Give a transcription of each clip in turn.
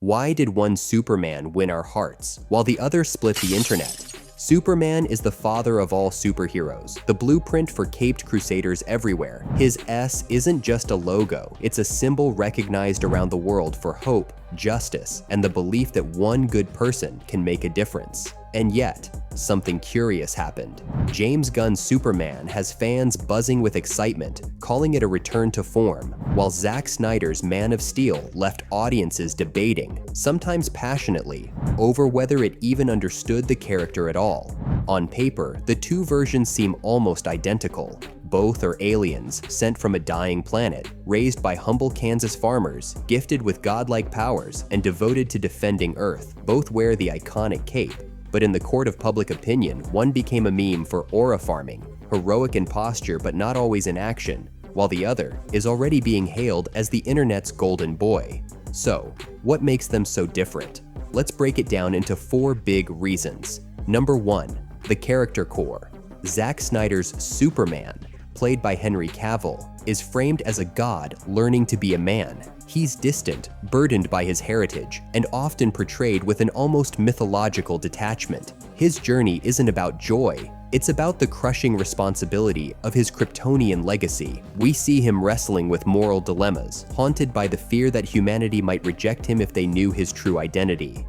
Why did one Superman win our hearts, while the other split the internet? Superman is the father of all superheroes, the blueprint for caped crusaders everywhere. His S isn't just a logo, it's a symbol recognized around the world for hope, justice, and the belief that one good person can make a difference. And yet, something curious happened. Gunn's Superman has fans buzzing with excitement, calling it a return to form, while Snyder's Man of Steel left audiences debating, sometimes passionately, over whether it even understood the character at all. On paper, the two versions seem almost identical. Both are aliens sent from a dying planet, raised by humble Kansas farmers, gifted with godlike powers, and devoted to defending Earth. Both wear the iconic cape. But in the court of public opinion, one became a meme for aura farming, heroic in posture but not always in action, while the other is already being hailed as the internet's golden boy. So, what makes them so different? Let's break it down into 4 big reasons. Number 1, the character core. Zack Snyder's Superman, played by Henry Cavill, is framed as a god learning to be a man. He's distant, burdened by his heritage, and often portrayed with an almost mythological detachment. His journey isn't about joy, it's about the crushing responsibility of his Kryptonian legacy. We see him wrestling with moral dilemmas, haunted by the fear that humanity might reject him if they knew his true identity.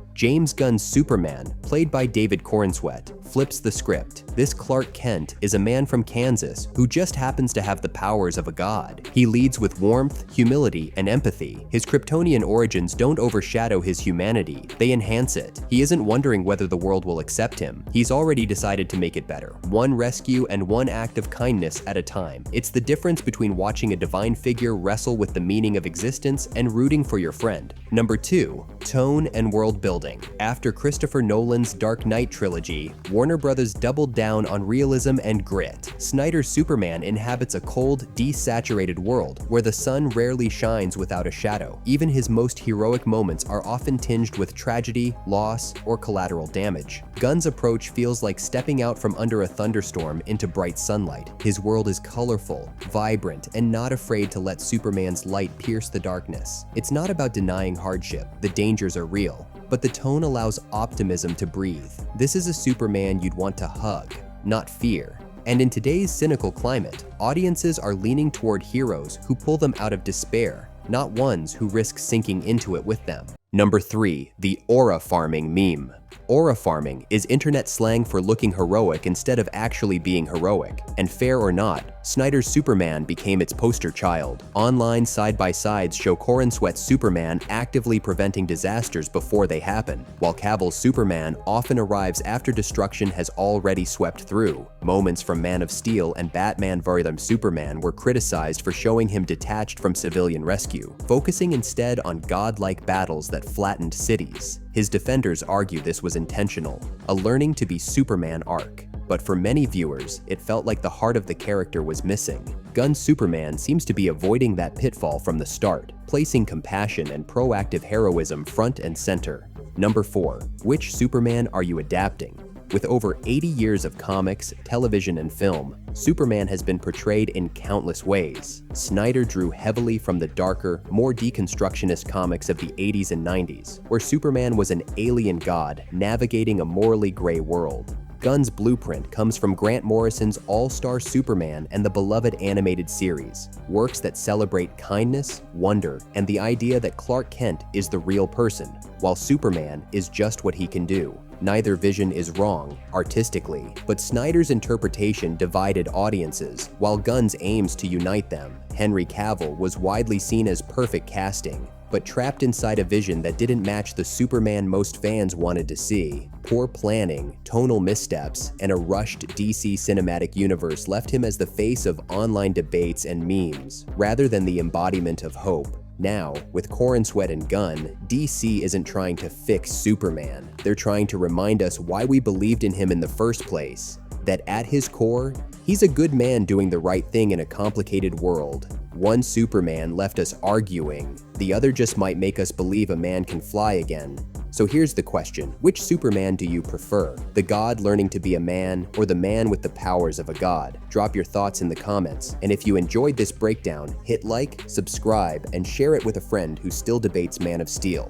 Gunn's Superman, played by Corenswet, flips the script. This Clark Kent is a man from Kansas who just happens to have the powers of a god. He leads with warmth, humility, and empathy. His Kryptonian origins don't overshadow his humanity, they enhance it. He isn't wondering whether the world will accept him. He's already decided to make it better, one rescue and one act of kindness at a time. It's the difference between watching a divine figure wrestle with the meaning of existence and rooting for your friend. Number 2, tone and world building. After Christopher Nolan's Dark Knight trilogy, Warner Brothers doubled down on realism and grit. Snyder's Superman inhabits a cold, desaturated world where the sun rarely shines without a shadow. Even his most heroic moments are often tinged with tragedy, loss, or collateral damage. Gunn's approach feels like stepping out from under a thunderstorm into bright sunlight. His world is colorful, vibrant, and not afraid to let Superman's light pierce the darkness. It's not about denying hardship, the dangers are real, but the tone allows optimism to breathe. This is a Superman you'd want to hug, not fear. And in today's cynical climate, audiences are leaning toward heroes who pull them out of despair, not ones who risk sinking into it with them. Number 3, the aura farming meme. Aura farming is internet slang for looking heroic instead of actually being heroic. And fair or not, Snyder's Superman became its poster child. Online side-by-sides show Corenswet's Superman actively preventing disasters before they happen, while Cavill's Superman often arrives after destruction has already swept through. Moments from Man of Steel and Batman vs Superman were criticized for showing him detached from civilian rescue, focusing instead on godlike battles that flattened cities. His defenders argue this was intentional, a learning to be Superman arc. But for many viewers, it felt like the heart of the character was missing. Gunn's Superman seems to be avoiding that pitfall from the start, placing compassion and proactive heroism front and center. Number 4, which Superman are you adapting? With over 80 years of comics, television, and film, Superman has been portrayed in countless ways. Snyder drew heavily from the darker, more deconstructionist comics of the 80s and 90s, where Superman was an alien god navigating a morally gray world. Gunn's blueprint comes from Grant Morrison's All-Star Superman and the beloved animated series, works that celebrate kindness, wonder, and the idea that Clark Kent is the real person, while Superman is just what he can do. Neither vision is wrong, artistically, but Snyder's interpretation divided audiences, while Gunn's aims to unite them. Henry Cavill was widely seen as perfect casting, but trapped inside a vision that didn't match the Superman most fans wanted to see. Poor planning, tonal missteps, and a rushed DC cinematic universe left him as the face of online debates and memes, rather than the embodiment of hope. Now, with Corenswet and Gunn, DC isn't trying to fix Superman. They're trying to remind us why we believed in him in the first place. That at his core, he's a good man doing the right thing in a complicated world. One Superman left us arguing, the other just might make us believe a man can fly again. So here's the question, which Superman do you prefer? The god learning to be a man, or the man with the powers of a god? Drop your thoughts in the comments, and if you enjoyed this breakdown, hit like, subscribe, and share it with a friend who still debates Man of Steel.